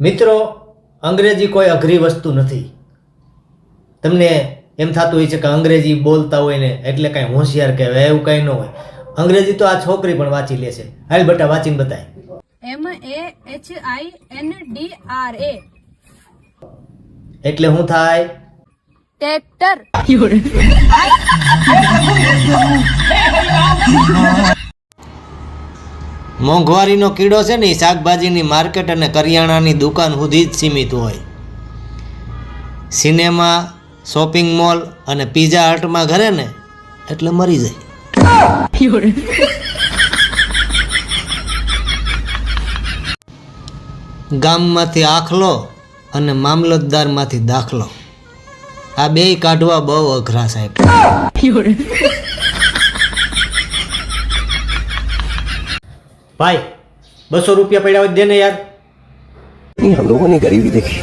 મિત્રો, અંગ્રેજી કોઈ અઘરી વસ્તુ નથી. તમને એમ થતું હોય છે કે અંગ્રેજી બોલતા હોય ને એટલે કાંઈ હોશિયાર કહેવાય, એવું કાંઈ ન હોય. અંગ્રેજી તો આ છોકરી પણ વાંચી લે છે. હાલ બેટા વાંચીને બતાય. MAHINDRA એટલે શું થાય? ટ્રેક્ટર. મોંઘવારીનો કીડો છે ને એ શાકભાજીની માર્કેટ અને કરિયાણાની દુકાન સુધી જ સીમિત હોય. સિનેમા, શોપિંગ મોલ અને પીઝા હટમાં ઘરે ને એટલે મરી જાય. ગામમાંથી આખલો અને મામલતદારમાંથી દાખલો, આ બેય કાઢવા બહુ અઘરા સાહેબ. भाई 200 रुपया पड़ा हुआ देने यार. हम लोगों ने गरीबी देखी.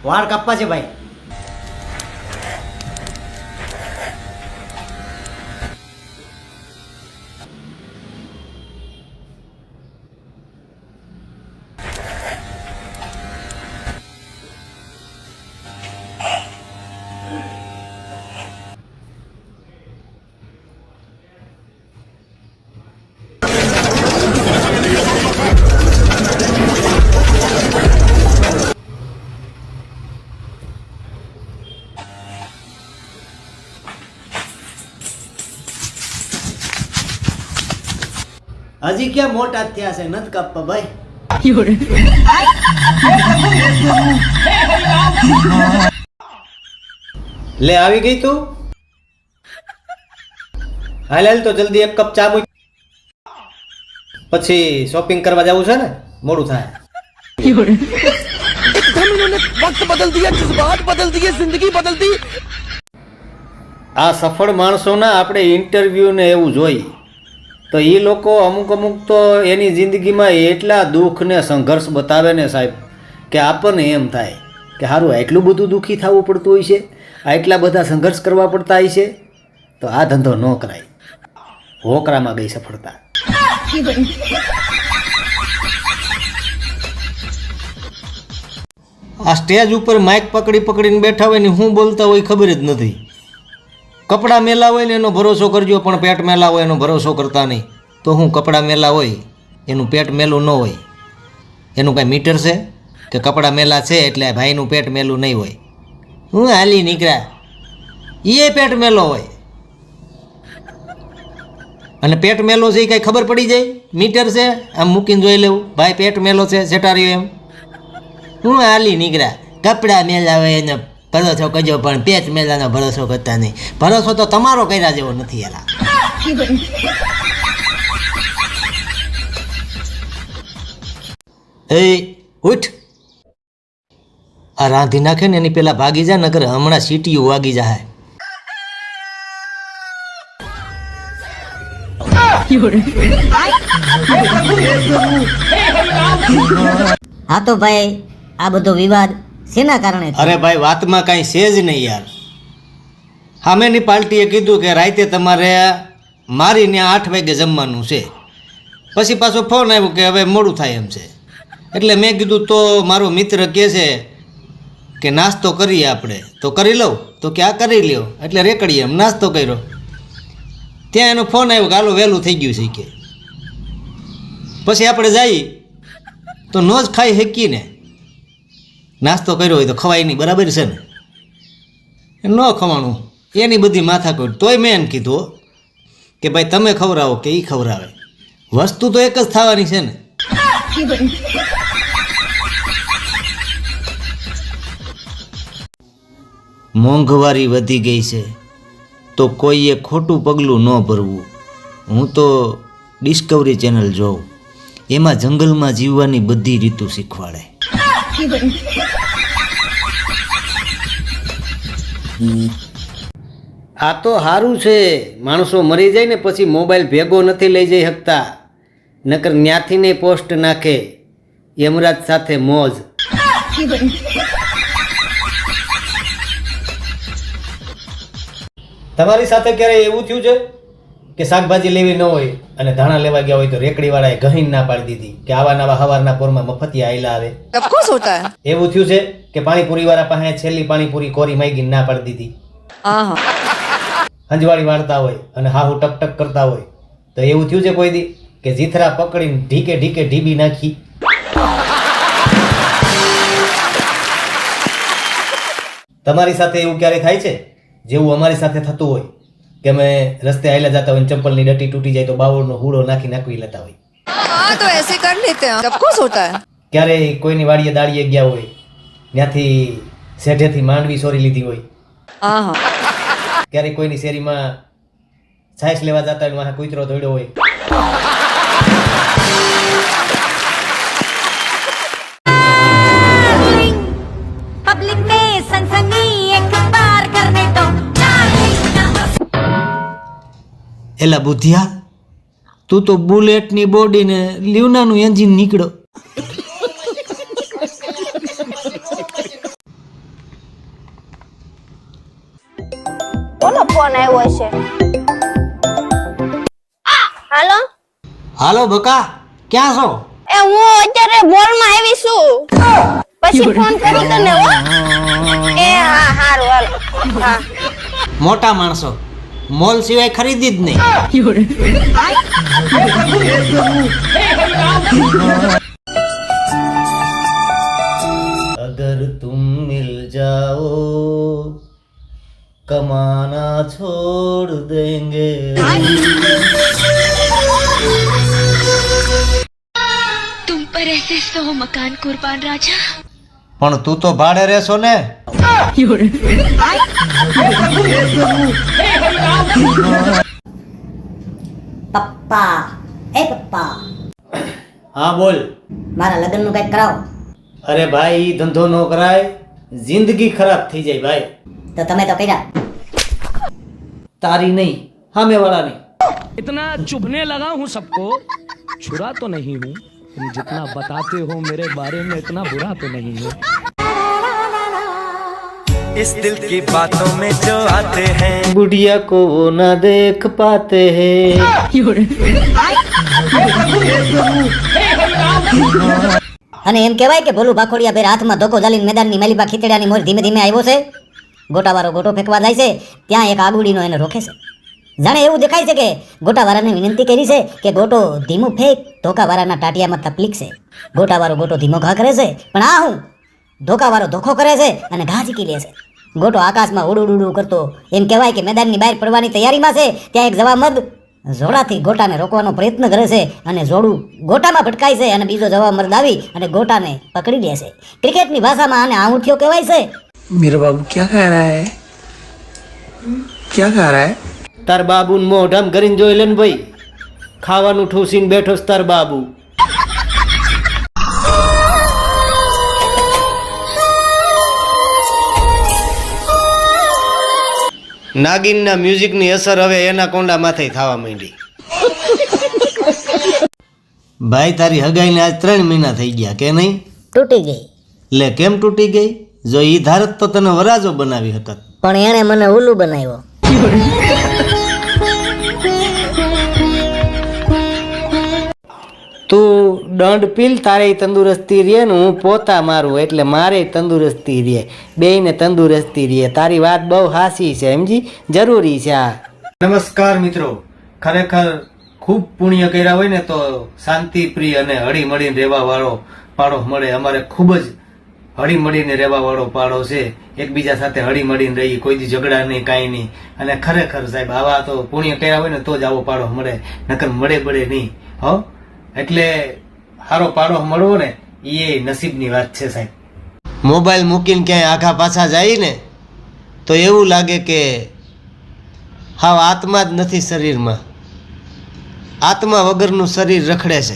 वाड़ कापा छे भाई. હજી ક્યાં મોટા થયા છે, નત કાપવા ભાઈ. લે આવી ગઈ તું. હાલ હાલ તો જલ્દી એક કપ ચા મૂક, પછી શોપિંગ કરવા જવું છે ને, મોડું થાય. वक्त बदल दिया, जज्बात बदल दिए, जिंदगी बदल दी. આ સફળ માણસોના આપણે ઇન્ટરવ્યૂ ને એવું જોઈએ તો એ લોકો અમુક તો એની જિંદગીમાં એટલા દુઃખ ને સંઘર્ષ બતાવે ને સાહેબ કે આપણને એમ થાય કે સારું આટલું બધું દુઃખી થવું પડતું હોય છે, આટલા બધા સંઘર્ષ કરવા પડતા હોય છે, તો આ ધંધો ન કરાય. હોકરામાં ગઈ સફળતા. આ સ્ટેજ ઉપર માઇક પકડીને બેઠા હોય ને શું બોલતા હોય ખબર જ નથી. કપડાં મેલા હોય ને એનો ભરોસો કરજો, પણ પેટ મેલા હોય એનો ભરોસો કરતા નહીં. તો હું કપડાં મેલા હોય એનું પેટ મેલું ન હોય, એનું કાંઈ મીટર છે કે કપડાં મેલા છે એટલે ભાઈનું પેટ મેલું નહીં હોય? હું હાલી નીકળ્યા એ પેટ મેલો હોય, અને પેટ મેલો છે એ કાંઈ ખબર પડી જાય? મીટર છે આમ મૂકીને જોઈ લેવું, ભાઈ પેટ મેલો છે સેટાર્યો એમ. હું હાલી નીકળ્યા કપડાં મેલા હોય એને ભરોસો કરજો, પણ પેટ મેલાનો ભરોસો કરતા નહીં. ભરોસો તો તમારો કર્યા જેવો નથી એલા. એ ઉઠ, આ રાંધી નાખે ને એની પેલા ભાગી જા, નકર હમણાં સીટીયું વાગી જાય. હા તો ભાઈ આ બધો વિવાદ શેના કારણે? અરે ભાઈ વાતમાં કાંઈ છે જ નહીં યાર. સામેની પાર્ટીએ કીધું કે રાતે તમારે મારીને 8 વાગે જમવાનું છે. પછી પાછો ફોન આવ્યો કે હવે મોડું થાય એમ છે. એટલે મેં કીધું તો મારો મિત્ર કહે છે કે નાસ્તો કરીએ આપણે, તો કરી લઉં. તો કે આ કરી લ્યો, એટલે રેકડીએ એમ નાસ્તો કર્યો. ત્યાં એનો ફોન આવ્યો કે હાલો વહેલું થઈ ગયું છે કે. પછી આપણે જઈએ તો ન જ ખાઈ શકીને. નાસ્તો કર્યો હોય તો ખવાય નહીં, બરાબર છે ને? ન ખવાનું એની બધી માથાકૂટ. તોય મેં એમ કીધું કે ભાઈ તમે ખવડાવો કે એ ખવડાવે, વસ્તુ તો એક જ થવાની છે ને. મોંઘવારી વધી ગઈ છે તો કોઈએ ખોટું પગલું ન ભરવું. હું તો ડિસ્કવરી ચેનલ જોઉં, એમાં જંગલમાં જીવવાની બધી રીતો શીખવાડે. આ તો સારું છે, માણસો મરી જાય ને પછી મોબાઈલ ભેગો નથી લઈ જઈ શકતા, નકર ન્યાથી ને પોસ્ટ નાખે યમરાજ સાથે મોજ. તમારી સાથે ક્યારે એવું થયું છે? કે શાકભાજી લેવી ન હોય અને ધાણા લેવા ગયા હોય તો રેકડીવાળાએ ગહીન ના પાડી દીધી કે આવા નવા હવારના પોરમાં મફતિયા આયલા આવે. ऑफ कोर्स होता है. એવું થયું છે કે પાણીપુરીવાળા પાસે છેલ્લી પાણીપુરી કોરી માગીને ના પાડી દીધી. हाँ हाँ. હંજવાળી વાળતા હોય અને હાહુ ટક ટક કરતા હોય તો એવું થયું છે કોઈ દી કે જીથરા પકડીને ઢીકે ઢીકે ઢીબી નાખી. તમારી સાથે એવું ક્યારે થાય છે જેવું અમારી સાથે થતું હોય કે અમે રસ્તે આયલા જતા હોય ચંપલની ડટી તૂટી જાય તો બાવળનો હૂડો નાખી નાખવી લેતા હોય. हाँ तो ऐसे कर लेते हैं. ऑफ कोर्स होता है. ક્યારે કોઈની વાડીએ દાડીએ ગયા હોય ત્યાંથી શેઢેથી માંડવી સોરી લીધી હોય. हाँ हाँ. ક્યારે કોઈની શેરીમાં છાશ લેવા જતા હોય વાહ કૂતરો દોડ્યો હોય. पब्लिक में सनसनी एक बार करने दो. એલા બુધિયા તું તો બુલેટની બોડીને લ્યુનાનું એન્જિન નીકળો. કોનો ફોન આવ્યો છે? હાલો, હાલો બકા ક્યાં છો? એ હું અત્યારે મોલમાં આવી છું. પછી ફોન કરું તને હો. એ હા હારું હાલો. હા. મોટા માણસો મોલ સિવાય ખરીદી જ નહીં. અગર તુમ મિલ જાઓ કમાના છોડ દેંગે. तुम पर ऐसे 100 मकान कुर्बान राजा. પણ તું તો ભાડે રહેશો ને? પપ્પા, એ પપ્પા, હા બોલ. મારા લગ્નનું કંઈક કરાવો. અરે ભાઈ ઈ ધંધો ન કરાય, જિંદગી ખરાબ થઈ જાય ભાઈ. તો તમે તો કર્યા. તારી નહીં સામેવાળાની. इतना चुभने लगा हूँ सबको, छुरा तो नहीं हूँ, तुम जितना बताते हो मेरे बारे में इतना बुरा तो नहीं हूँ. इस दिल की बातों में जो आते हैं बुढ़िया को वो ना देख पाते हैं. અને એમ કહેવાય કે ભોલું ભાખોડિયા બેર હાથમાં ધોકો ઝાલીને મેદાનની મેલીબા ખીચડાની મોર ધીમે ધીમે આવ્યો છે. ગોટાવાળો ગોટો ફેંકવા જાય છે ત્યાં એક આગુડીનો એને રોકે છે. જાણે એવું દેખાય છે કે ગોટાવાળાને વિનંતી કરી છે કે ગોટો ધીમું ફેંક, ધોકાવાળાના ટાટિયામાં તકલીફ છે. ગોટાવાળો ગોટો ધીમો ઘા કરે છે પણ આ હું ધોકાવાળો ધોખો કરે છે અને ઘા ઝીકી લે છે. ગોટો આકાશમાં ઉડું કરતો એમ કહેવાય કે મેદાનની બહાર પડવાની તૈયારીમાં છે ત્યાં એક જવામર્દ જોડાથી ગોટાને રોકવાનો પ્રયત્ન કરે છે અને જોડું ગોટામાં ભટકાય છે અને બીજો જવામર્દ આવી અને ગોટાને પકડી લે છે. ક્રિકેટની ભાષામાં આને આંગૂઠિયો કહેવાય છે. मेरा बाबू क्या कह रहा है? क्या कह रहा है? તાર બાબુને મોઢામ કરીને જોઈ લે ને ભાઈ, ખાવાનું ઠૂસીને બેઠો છે તાર બાબુ. નાગિનના મ્યુઝિકની અસર હવે એના કોંડા માથે થવા માંડી. ભાઈ તારી હગાઈને આજ 3 મહિના થઈ ગયા કે નહીં? તૂટી ગઈ. લે કેમ તૂટી ગઈ? જો ઈ ધારત તો તને વરાજો બનાવી હકત. પણ એણે મને ઉલ્લુ બનાવ્યો. તું દંડ પીલ તારે તંદુરસ્તી રહે ને હું પોતા મારું એટલે મારે તંદુરસ્તી રહે, બેયને તંદુરસ્તી રહે. તારી વાત બહુ હાસી છે, સમજી, જરૂરી છે આ. નમસ્કાર મિત્રો, ખરેખર ખૂબ પુણ્ય કર્યા હોય ને તો શાંતિ પ્રિય અને હળી મળીને રહેવા વાળો પાડો મળે. અમારે ખૂબ જ હળી મળીને રહેવા વાળો પાડો છે. એકબીજા સાથે હળી મળીને રહી, કોઈ દી ઝઘડા નહીં, કાંઈ નહીં. અને ખરેખર સાહેબ આવા તો પુણ્ય કર્યા હોય ને તો જ આવો પાડો મળે, નકર મળે બળે નહીં. હો એટલે સારો પાડો મળવો ને એ નસીબની વાત છે સાહેબ. મોબાઈલ મૂકીને ક્યાંય આઘા પાછા જાય ને તો એવું લાગે કે હાવ આત્મા જ નથી શરીરમાં, આત્મા વગરનું શરીર રખડે છે.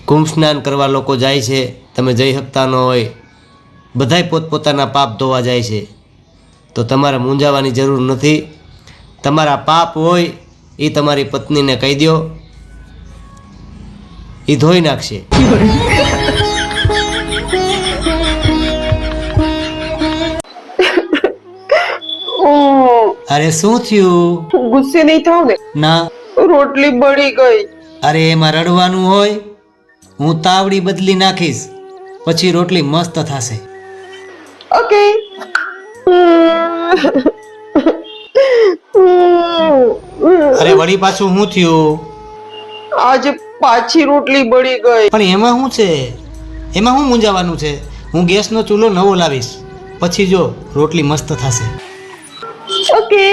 કુંભ સ્નાન કરવા લોકો જાય છે, તમે જઈ શકતા ન હોય. બધાય પોતપોતાના પાપ ધોવા જાય છે, તો તમારે મૂંઝાવાની જરૂર નથી. તમારા પાપ હોય એ તમારી પત્નીને કહી દો, એ ધોઈ નાખશે. અરે શું થયું? ગુસ્સે નહીં થાવ ને. ના, રોટલી બળી ગઈ. અરે એમાં રડવાનું હોય? હું તાવડી બદલી નાખીશ, પછી રોટલી મસ્ત થશે. ઓકે. અરે વળી પાછું શું થયું? આજે પાછી રોટલી બળી ગઈ. પણ એમાં શું છે? એમાં શું મૂંઝાવાનું છે? હું ગેસનો ચૂલો નવો લાવીશ, પછી જો રોટલી મસ્ત થશે. ઓકે.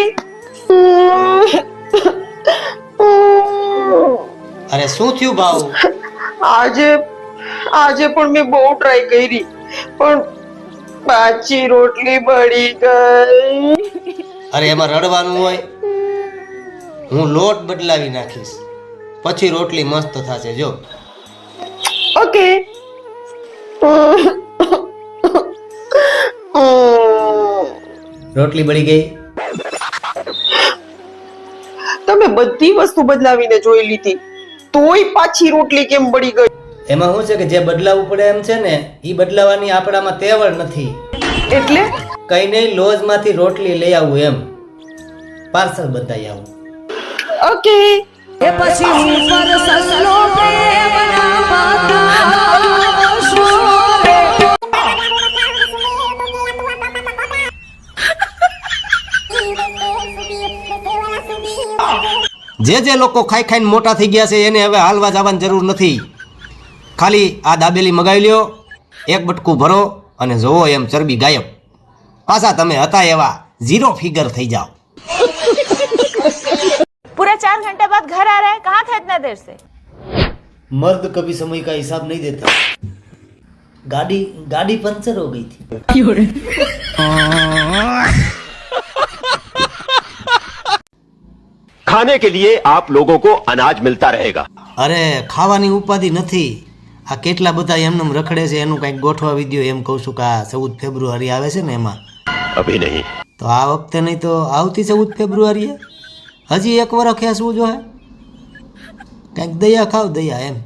અરે શું થયું ભાવ? આજે પણ મેં બહુ ટ્રાય કરી, પણ પાછી રોટલી બળી ગઈ. અરે એમાં રડવાનું હોય? હું લોટ બદલાવી નાખીશ, પછી રોટલી મસ્ત થશે જો. ઓકે. રોટલી બળી ગઈ. તમે બધી વસ્તુ બદલાવીને જોઈ લીધી, તોય પાછી રોટલી કેમ બળી ગઈ? એમાં શું છે કે જે બદલાવવું પડે એમ છે ને, એ બદલાવાની આપણામાં તેવડ નથી. એટલે કઈ નહીં, લોજમાંથી રોટલી લઈ આવું, એમ પાર્સલ બતાવી આવું. ઓકે. જે લોકો ખાઈ ખાઈને મોટા થઈ ગયા છે એને હવે હાલવા જવાની જરૂર નથી. ખાલી આ દાબેલી મગાવી લ્યો, એક બટકું ભરો અને જોવો એમ ચરબી ગાયબ. પાછા તમે હતા એવા 0 ફિગર થઈ જાઓ. पूरा 4 घंटे बाद घर आ रहा है, कहाँ था इतना देर से? मर्द कभी समय का हिसाब नहीं देता. गाड़ी पंचर हो गई थी. खाने के लिए आप लोगों को अनाज मिलता रहेगा. અરે ખાવાની ઉપાધિ નથી. આ કેટલા બધા એમનેમ રખડે છે, એનું કંઈક ગોઠવા વિડીયો એમ કહું છું કે આ 14 ફેબ્રુઆરી આવે છે ને એમાં. अभी नहीं. તો આ વખતે નહીં તો આવતી 14 ફેબ્રુઆરીએ હજી એક વર્ષ ખેંચવું જોઈએ. કંઈક દયા ખાવ, દયા એમ.